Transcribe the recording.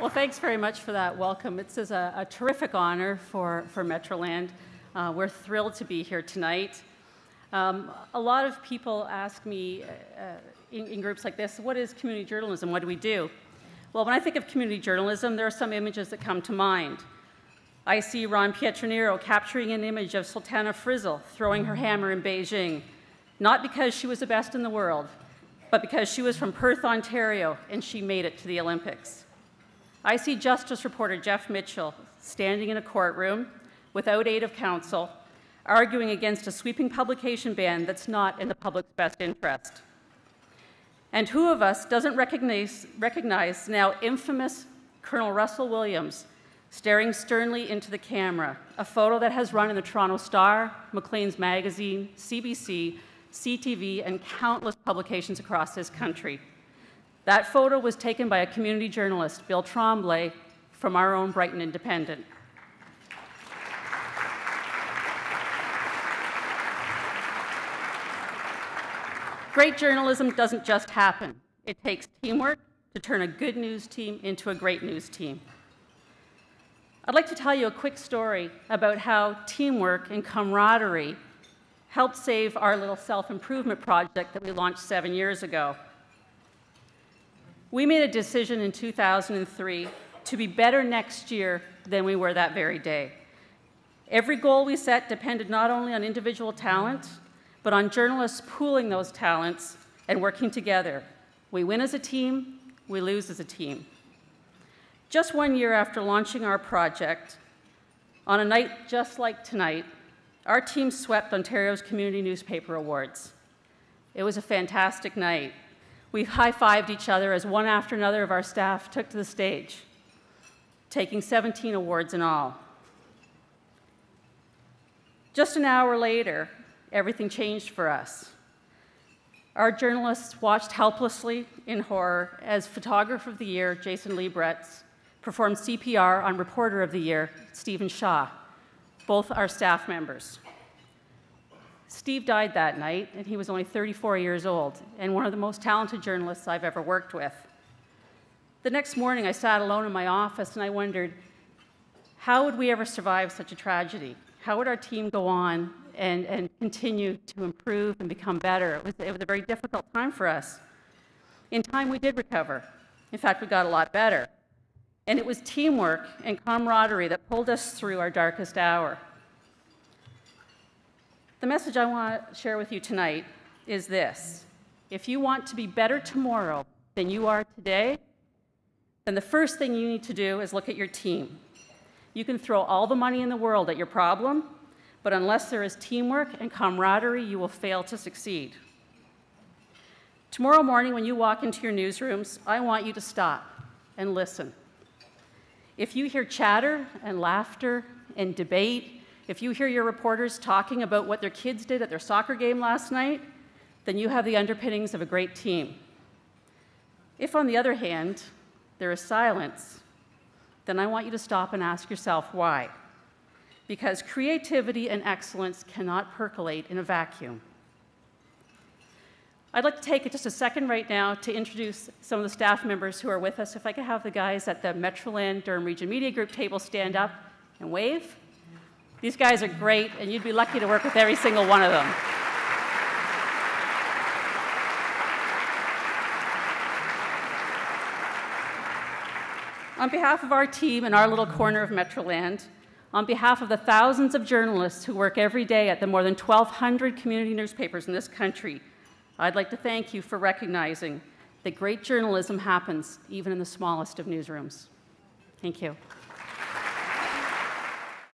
Well, thanks very much for that welcome. It's a terrific honor for Metroland. We're thrilled to be here tonight. A lot of people ask me in groups like this, what is community journalism? What do we do? Well, when I think of community journalism, there are some images that come to mind. I see Ron Pietranero capturing an image of Sultana Frizzle throwing her hammer in Beijing, not because she was the best in the world, but because she was from Perth, Ontario, and she made it to the Olympics. I see Justice reporter Jeff Mitchell standing in a courtroom without aid of counsel, arguing against a sweeping publication ban that's not in the public's best interest. And who of us doesn't recognize now infamous Colonel Russell Williams staring sternly into the camera, a photo that has run in the Toronto Star, Maclean's Magazine, CBC, CTV, and countless publications across this country. That photo was taken by a community journalist, Bill Tremblay, from our own Brighton Independent. Great journalism doesn't just happen. It takes teamwork to turn a good news team into a great news team. I'd like to tell you a quick story about how teamwork and camaraderie helped save our little self-improvement project that we launched 7 years ago. We made a decision in 2003 to be better next year than we were that very day. Every goal we set depended not only on individual talent, but on journalists pooling those talents and working together. We win as a team, we lose as a team. Just 1 year after launching our project, on a night just like tonight, our team swept Ontario's Community Newspaper Awards. It was a fantastic night. We high-fived each other as one after another of our staff took to the stage, taking 17 awards in all. Just an hour later, everything changed for us. Our journalists watched helplessly in horror as Photographer of the Year, Jason Liebretz, performed CPR on Reporter of the Year, Stephen Shaw, both our staff members. Steve died that night, and he was only 34 years old, and one of the most talented journalists I've ever worked with. The next morning, I sat alone in my office, and I wondered, how would we ever survive such a tragedy? How would our team go on and continue to improve and become better? It was a very difficult time for us. In time, we did recover. In fact, we got a lot better. And it was teamwork and camaraderie that pulled us through our darkest hour. The message I want to share with you tonight is this. If you want to be better tomorrow than you are today, then the first thing you need to do is look at your team. You can throw all the money in the world at your problem, but unless there is teamwork and camaraderie, you will fail to succeed. Tomorrow morning, when you walk into your newsrooms, I want you to stop and listen. If you hear chatter and laughter and debate, if you hear your reporters talking about what their kids did at their soccer game last night, then you have the underpinnings of a great team. If, on the other hand, there is silence, then I want you to stop and ask yourself why. Because creativity and excellence cannot percolate in a vacuum. I'd like to take just a second right now to introduce some of the staff members who are with us. If I could have the guys at the Metroland Durham Region Media Group table stand up and wave. These guys are great, and you'd be lucky to work with every single one of them. On behalf of our team and our little corner of Metroland, on behalf of the thousands of journalists who work every day at the more than 1,200 community newspapers in this country, I'd like to thank you for recognizing that great journalism happens even in the smallest of newsrooms. Thank you.